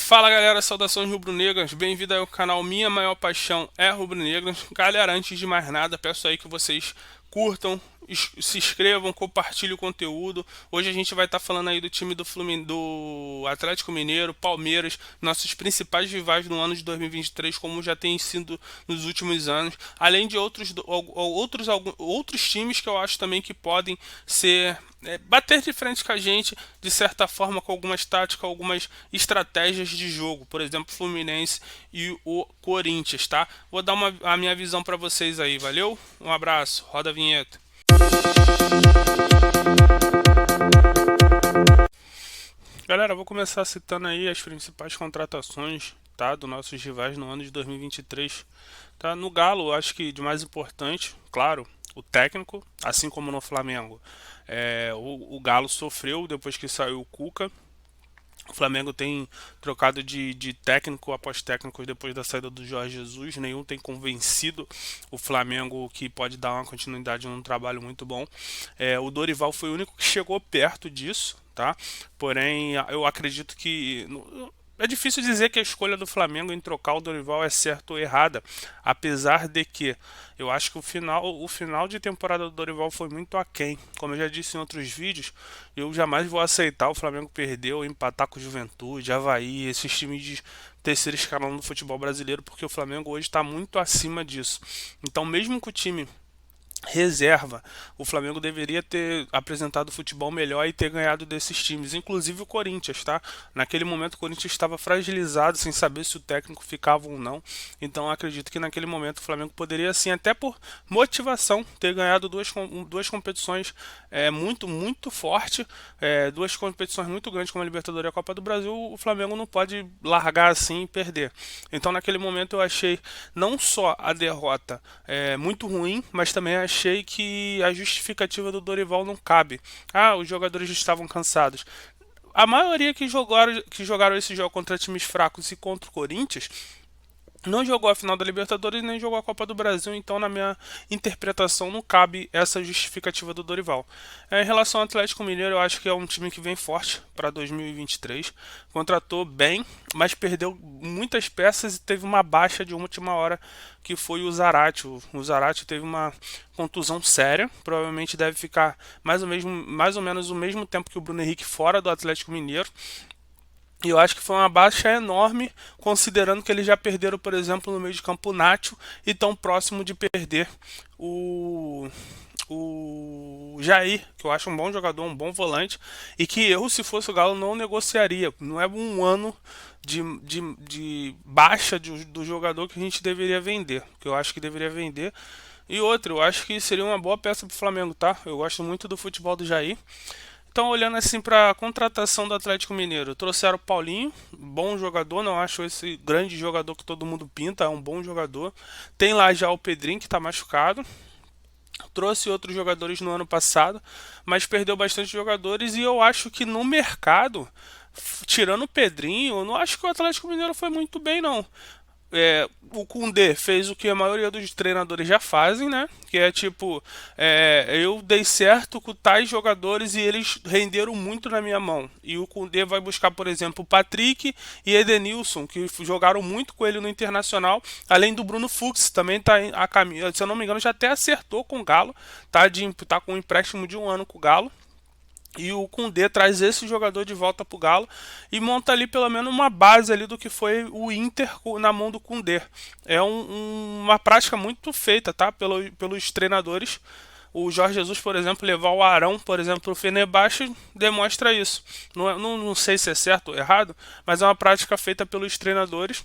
Fala galera, saudações rubro-negras, bem-vindo aí ao canal Minha Maior Paixão é Rubro-Negras. Galera, antes de mais nada, peço aí que vocês curtam, se inscrevam, compartilhem o conteúdo. Hoje a gente vai estar falando aí do time do Atlético Mineiro, Palmeiras, nossos principais rivais no ano de 2023, como já tem sido nos últimos anos, além de outros times que eu acho também que podem ser bater de frente com a gente, de certa forma, com algumas táticas, algumas estratégias de jogo, por exemplo, Fluminense e o Corinthians, tá? Vou dar a minha visão para vocês aí, valeu? Um abraço, roda a vinheta. Galera, vou começar citando aí as principais contratações, tá, dos nossos rivais no ano de 2023. Tá? No Galo, acho que de mais importante, claro, o técnico, assim como no Flamengo. O Galo sofreu depois que saiu o Cuca. O Flamengo tem trocado de técnico após técnico depois da saída do Jorge Jesus. Nenhum tem convencido o Flamengo que pode dar uma continuidade num trabalho muito bom. O Dorival foi o único que chegou perto disso, tá? Porém, eu acredito que é difícil dizer que a escolha do Flamengo em trocar o Dorival é certa ou errada, apesar de que eu acho que o final de temporada do Dorival foi muito aquém. Como eu já disse em outros vídeos, eu jamais vou aceitar o Flamengo perder ou empatar com o Juventude, Avaí, esses times de terceiro escalão do futebol brasileiro, porque o Flamengo hoje está muito acima disso. Então, mesmo que o time reserva, o Flamengo deveria ter apresentado futebol melhor e ter ganhado desses times, inclusive o Corinthians, tá? Naquele momento o Corinthians estava fragilizado, sem saber se o técnico ficava ou não. Então acredito que naquele momento o Flamengo poderia, sim, até por motivação, ter ganhado duas competições muito forte, duas competições muito grandes como a Libertadores e a Copa do Brasil. O Flamengo não pode largar assim e perder. Então naquele momento eu achei não só a derrota muito ruim, mas também achei que a justificativa do Dorival não cabe. Os jogadores estavam cansados. A maioria que jogaram esse jogo contra times fracos e contra o Corinthians não jogou a final da Libertadores nem jogou a Copa do Brasil, então na minha interpretação não cabe essa justificativa do Dorival. Em relação ao Atlético Mineiro, eu acho que é um time que vem forte para 2023, contratou bem, mas perdeu muitas peças e teve uma baixa de última hora, que foi o Zarate. O Zarate teve uma contusão séria, provavelmente deve ficar mais ou menos o mesmo tempo que o Bruno Henrique fora do Atlético Mineiro. E eu acho que foi uma baixa enorme, considerando que eles já perderam, por exemplo, no meio de campo o Nacho e tão próximo de perder o, o Jair, que eu acho um bom jogador, um bom volante, e que eu, se fosse o Galo, não negociaria. Não é um ano de baixa do jogador que a gente deveria vender, que eu acho que deveria vender. E outro, eu acho que seria uma boa peça para o Flamengo, tá? Eu gosto muito do futebol do Jair. Então, olhando assim para a contratação do Atlético Mineiro, trouxeram o Paulinho, bom jogador, não acho esse grande jogador que todo mundo pinta, é um bom jogador. Tem lá já o Pedrinho, que está machucado. Trouxe outros jogadores no ano passado, mas perdeu bastante jogadores e eu acho que no mercado, tirando o Pedrinho, eu não acho que o Atlético Mineiro foi muito bem, não. O Koundé fez o que a maioria dos treinadores já fazem, né? Que é tipo, eu dei certo com tais jogadores e eles renderam muito na minha mão. E o Koundé vai buscar, por exemplo, o Patrick e Edenilson, que jogaram muito com ele no Internacional, além do Bruno Fux, também tá a caminho, se eu não me engano, já até acertou com o Galo, tá com um empréstimo de um ano com o Galo. E o Koundé traz esse jogador de volta pro Galo e monta ali pelo menos uma base ali do que foi o Inter na mão do Koundé. É uma prática muito feita, tá? Pelos treinadores. O Jorge Jesus, por exemplo, levar o Arão, por exemplo, para o Fenerbahçe, demonstra isso. Não sei se é certo ou errado, mas é uma prática feita pelos treinadores.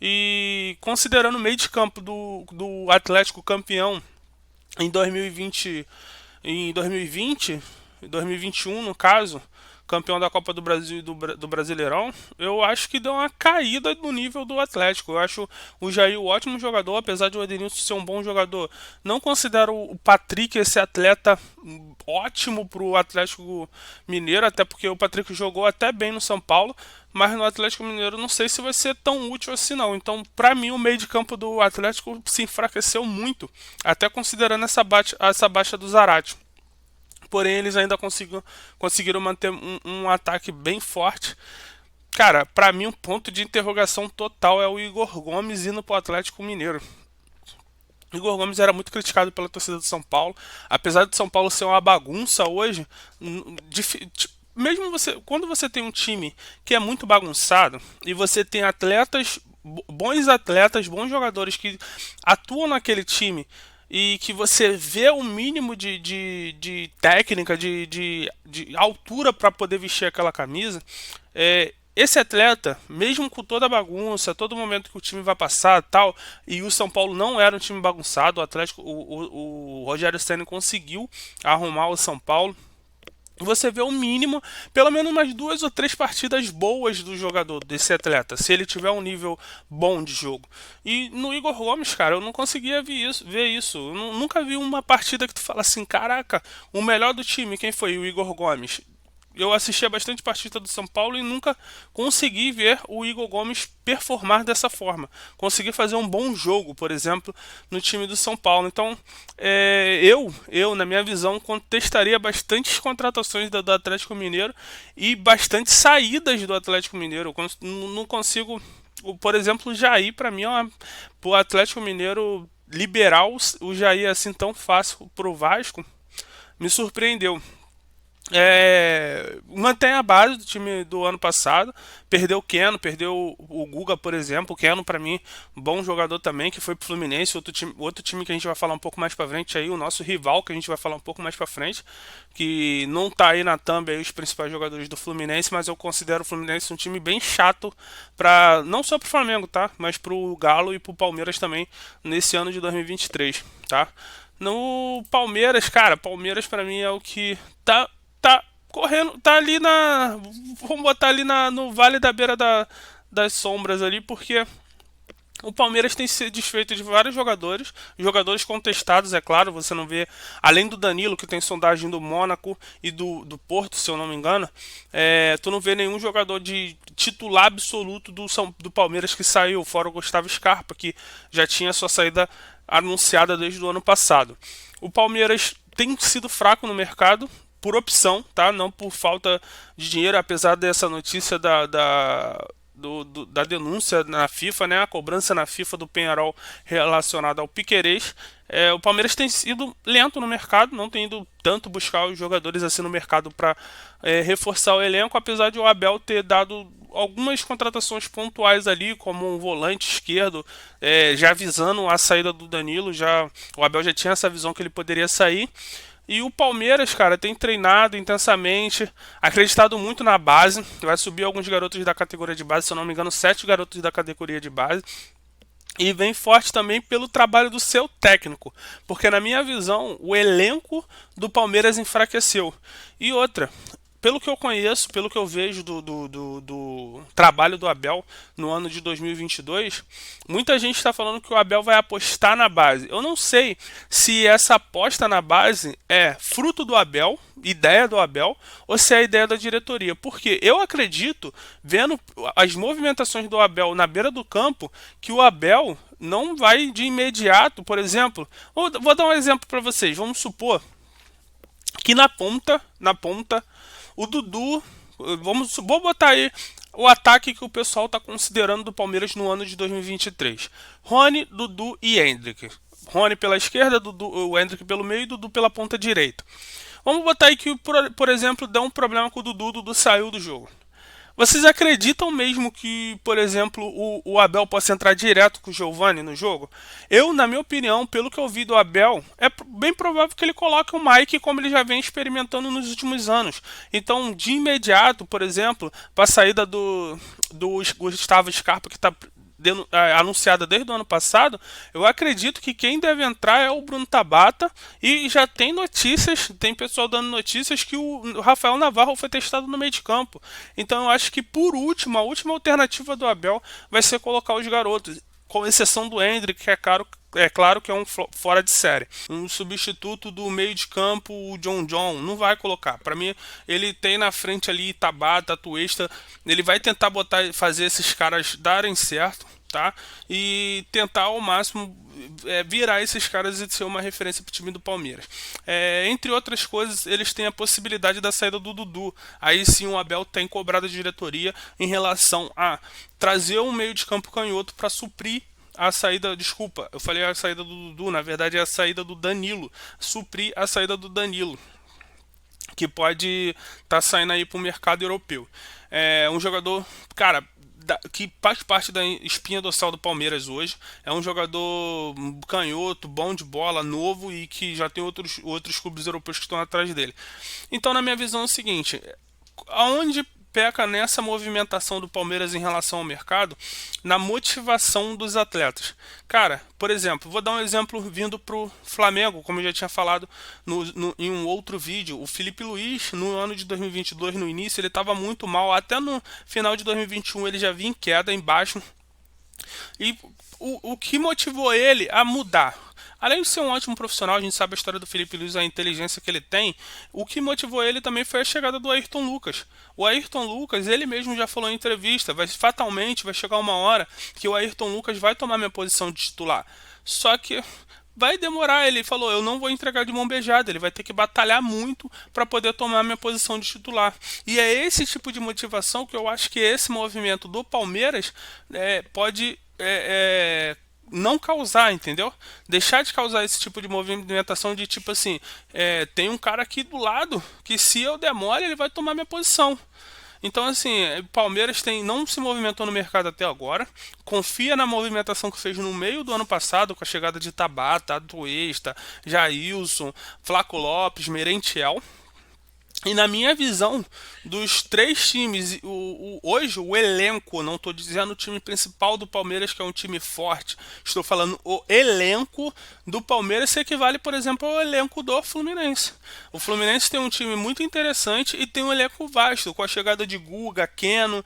E considerando o meio de campo do Atlético campeão em 2020, em 2020, 2021 no caso, campeão da Copa do Brasil e do Brasileirão, eu acho que deu uma caída no nível do Atlético. Eu acho o Jair um ótimo jogador, apesar de o Edenilson ser um bom jogador. Não considero o Patrick esse atleta ótimo para o Atlético Mineiro, até porque o Patrick jogou até bem no São Paulo, mas no Atlético Mineiro não sei se vai ser tão útil assim não. Então, para mim, o meio de campo do Atlético se enfraqueceu muito, até considerando essa baixa do Zarate. Porém, eles ainda conseguiram manter um ataque bem forte. Cara, pra mim um ponto de interrogação total é o Igor Gomes indo pro Atlético Mineiro. O Igor Gomes era muito criticado pela torcida do São Paulo, apesar de São Paulo ser uma bagunça hoje. Mesmo você, quando você tem um time que é muito bagunçado e você tem atletas, bons atletas, bons jogadores que atuam naquele time e que você vê o mínimo de técnica, de altura para poder vestir aquela camisa, esse atleta, mesmo com toda a bagunça, todo momento que o time vai passar tal, e o São Paulo não era um time bagunçado, o Atlético, o Rogério Ceni conseguiu arrumar o São Paulo. Você vê o mínimo, pelo menos umas duas ou três partidas boas do jogador, desse atleta, se ele tiver um nível bom de jogo. E no Igor Gomes, cara, eu não conseguia ver isso. Eu nunca vi uma partida que tu fala assim, caraca, o melhor do time, quem foi? O Igor Gomes. Eu assistia bastante partida do São Paulo e nunca consegui ver o Igor Gomes performar dessa forma. Consegui fazer um bom jogo, por exemplo, no time do São Paulo. Então, na minha visão, contestaria bastantes contratações do Atlético Mineiro e bastantes saídas do Atlético Mineiro. Eu não consigo, por exemplo, o Jair, para mim, o Atlético Mineiro liberar o Jair assim tão fácil pro Vasco me surpreendeu. Mantém a base do time do ano passado. Perdeu o Keno, perdeu o Guga, por exemplo. O Keno, pra mim, um bom jogador também, que foi pro Fluminense. Outro time que a gente vai falar um pouco mais pra frente aí, o nosso rival, que a gente vai falar um pouco mais pra frente, que não tá aí na thumb aí os principais jogadores do Fluminense, mas eu considero o Fluminense um time bem chato, não só pro Flamengo, tá? Mas pro Galo e pro Palmeiras também, nesse ano de 2023, tá? No Palmeiras, cara, Palmeiras pra mim é o que tá correndo, tá ali vamos botar ali no Vale da Beira das Sombras ali, porque o Palmeiras tem se desfeito de vários jogadores contestados, é claro, você não vê, além do Danilo, que tem sondagem do Mônaco e do Porto, se eu não me engano, tu não vê nenhum jogador de titular absoluto do Palmeiras que saiu, fora o Gustavo Scarpa, que já tinha sua saída anunciada desde o ano passado. O Palmeiras tem sido fraco no mercado, por opção, tá? Não por falta de dinheiro, apesar dessa notícia da denúncia na FIFA, né? A cobrança na FIFA do Penharol relacionada ao Piquerez. O Palmeiras tem sido lento no mercado, não tem ido tanto buscar os jogadores assim no mercado para reforçar o elenco, apesar de o Abel ter dado algumas contratações pontuais ali, como um volante esquerdo, já avisando a saída do Danilo. O Abel já tinha essa visão que ele poderia sair. E o Palmeiras, cara, tem treinado intensamente, acreditado muito na base. Vai subir alguns garotos da categoria de base, se eu não me engano, 7 garotos da categoria de base. E vem forte também pelo trabalho do seu técnico, porque na minha visão o elenco do Palmeiras enfraqueceu. E outra, pelo que eu conheço, pelo que eu vejo do trabalho do Abel no ano de 2022, muita gente está falando que o Abel vai apostar na base. Eu não sei se essa aposta na base é fruto do Abel, ideia do Abel, ou se é a ideia da diretoria. Porque eu acredito, vendo as movimentações do Abel na beira do campo, que o Abel não vai de imediato, por exemplo. Vou dar um exemplo para vocês. Vamos supor que na ponta, o Dudu, vou botar aí o ataque que o pessoal está considerando do Palmeiras no ano de 2023. Rony, Dudu e Hendrick. Rony pela esquerda, o Hendrick pelo meio e Dudu pela ponta direita. Vamos botar aí que, por exemplo, deu um problema com o Dudu saiu do jogo. Vocês acreditam mesmo que, por exemplo, o Abel possa entrar direto com o Giovani no jogo? Eu, na minha opinião, pelo que eu vi do Abel, é bem provável que ele coloque o Mike como ele já vem experimentando nos últimos anos. Então, de imediato, por exemplo, para a saída do Gustavo Scarpa, que está anunciada desde o ano passado, eu acredito que quem deve entrar é o Bruno Tabata, e já tem notícias, tem pessoal dando notícias que o Rafael Navarro foi testado no meio de campo. Então eu acho que por último, a última alternativa do Abel vai ser colocar os garotos, com exceção do Hendrick, que é claro que é um fora de série. Um substituto do meio de campo, o John, não vai colocar. Para mim, ele tem na frente ali Tabata, Tuesta, ele vai tentar fazer esses caras darem certo. tá? E tentar ao máximo virar esses caras e ser uma referência para o time do Palmeiras. Entre outras coisas, eles têm a possibilidade da saída do Dudu. Aí sim o Abel tem cobrado a diretoria em relação a trazer um meio de campo canhoto para suprir a saída, desculpa, eu falei a saída do Dudu, na verdade é a saída do Danilo, suprir a saída do Danilo, que pode estar saindo aí para o mercado europeu. É um jogador, cara, que faz parte da espinha dorsal do Palmeiras hoje. É um jogador canhoto, bom de bola, novo e que já tem outros clubes europeus que estão atrás dele. Então, na minha visão, é o seguinte: aonde peca nessa movimentação do Palmeiras em relação ao mercado, na motivação dos atletas. Cara, por exemplo, vou dar um exemplo vindo pro Flamengo, como eu já tinha falado em um outro vídeo. O Felipe Luiz, no ano de 2022, no início, ele estava muito mal. Até no final de 2021 ele já vinha em queda, embaixo. E o que motivou ele a mudar? Além de ser um ótimo profissional, a gente sabe a história do Felipe Luiz, a inteligência que ele tem. O que motivou ele também foi a chegada do Ayrton Lucas. O Ayrton Lucas, ele mesmo já falou em entrevista, fatalmente vai chegar uma hora que o Ayrton Lucas vai tomar minha posição de titular. Só que vai demorar, ele falou, eu não vou entregar de mão beijada, ele vai ter que batalhar muito para poder tomar minha posição de titular. E é esse tipo de motivação que eu acho que esse movimento do Palmeiras pode não causar, entendeu? Deixar de causar esse tipo de movimentação de tipo assim, tem um cara aqui do lado que se eu der mole ele vai tomar minha posição. Então, assim, o Palmeiras não se movimentou no mercado até agora. Confia na movimentação que fez no meio do ano passado, com a chegada de Tabata, Atuesta, Jailson, Flaco Lopes, Merentiel. E na minha visão, dos três times, hoje o elenco, não estou dizendo o time principal do Palmeiras, que é um time forte, estou falando o elenco do Palmeiras se equivale, por exemplo, ao elenco do Fluminense. O Fluminense tem um time muito interessante e tem um elenco vasto, com a chegada de Guga, Keno,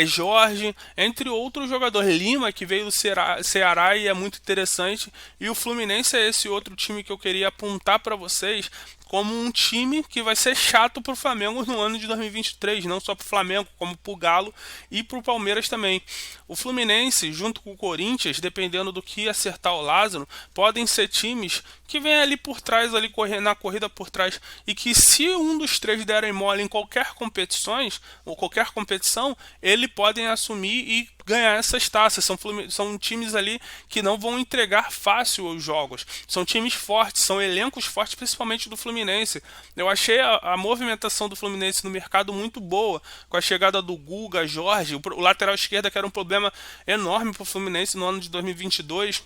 Jorge, entre outros jogadores. Lima, que veio do Ceará e é muito interessante. E o Fluminense é esse outro time que eu queria apontar para vocês como um time que vai ser chato pro Flamengo no ano de 2023, não só pro Flamengo, como pro Galo e pro Palmeiras também. O Fluminense, junto com o Corinthians, dependendo do que acertar o Lázaro, podem ser times que vêm ali por trás, ali na corrida por trás, e que se um dos três derem mole em qualquer competições, ou qualquer competição, eles podem assumir e ganhar essas taças. São times ali que não vão entregar fácil os jogos. São times fortes, são elencos fortes, principalmente do Fluminense. Eu achei a movimentação do Fluminense no mercado muito boa, com a chegada do Guga, Jorge, o lateral esquerda, que era um problema enorme para o Fluminense no ano de 2022.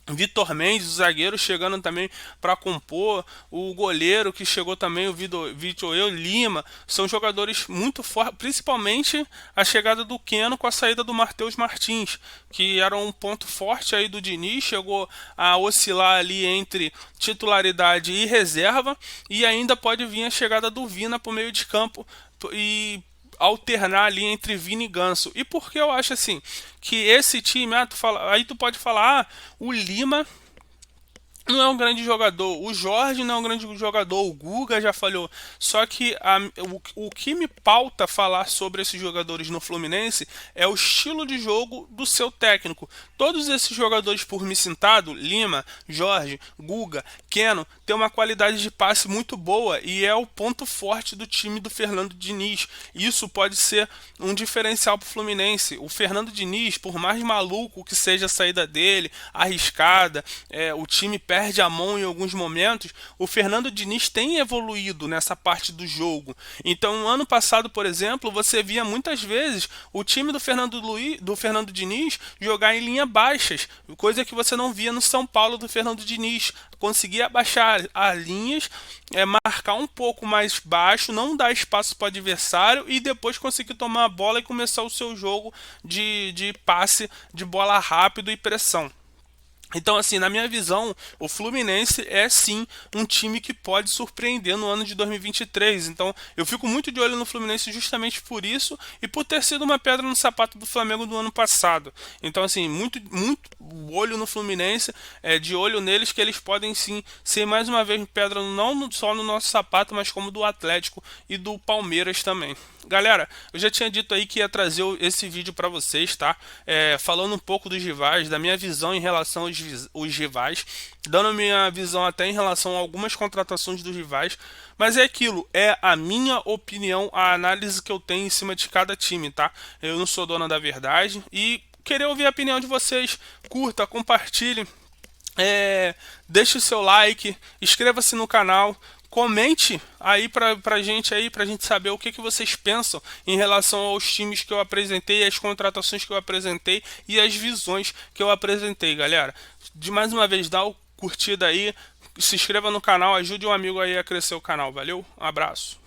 Vitor Mendes, o zagueiro, chegando também para compor, o goleiro que chegou também, o Vitor Lima, são jogadores muito fortes, principalmente a chegada do Keno com a saída do Matheus Martins, que era um ponto forte aí do Diniz, chegou a oscilar ali entre titularidade e reserva, e ainda pode vir a chegada do Vina para o meio de campo e alternar ali entre Vini e Ganso. E por que eu acho assim que esse time, aí tu pode falar, o Lima não é um grande jogador, o Jorge não é um grande jogador, o Guga já falhou. Só que o que me pauta falar sobre esses jogadores no Fluminense é o estilo de jogo do seu técnico. Todos esses jogadores por mim citado, Lima, Jorge, Guga, Keno, tem uma qualidade de passe muito boa e é o ponto forte do time do Fernando Diniz. Isso pode ser um diferencial para o Fluminense. O Fernando Diniz, por mais maluco que seja a saída dele, arriscada, o time perde a mão em alguns momentos, o Fernando Diniz tem evoluído nessa parte do jogo. Então, no ano passado, por exemplo, você via muitas vezes o time do Fernando Diniz jogar em linha baixas, coisa que você não via no São Paulo do Fernando Diniz. Conseguia abaixar as linhas, marcar um pouco mais baixo, não dar espaço para o adversário e depois conseguir tomar a bola e começar o seu jogo de passe, de bola rápido e pressão. Então, assim, na minha visão, o Fluminense é sim um time que pode surpreender no ano de 2023. Então, eu fico muito de olho no Fluminense justamente por isso e por ter sido uma pedra no sapato do Flamengo do ano passado. Então, assim, muito olho no Fluminense, de olho neles que eles podem sim ser mais uma vez pedra não só no nosso sapato, mas como do Atlético e do Palmeiras também. Galera, eu já tinha dito aí que ia trazer esse vídeo para vocês, tá? Falando um pouco dos rivais, da minha visão em relação aos rivais, dando a minha visão até em relação a algumas contratações dos rivais, mas é aquilo, é a minha opinião, a análise que eu tenho em cima de cada time, tá? Eu não sou dona da verdade e querer ouvir a opinião de vocês, curta, compartilhe, deixe o seu like, inscreva-se no canal, comente aí pra gente saber o que vocês pensam em relação aos times que eu apresentei, as contratações que eu apresentei e as visões que eu apresentei, galera. De mais uma vez, dá o curtida aí, se inscreva no canal, ajude um amigo aí a crescer o canal, valeu? Um abraço.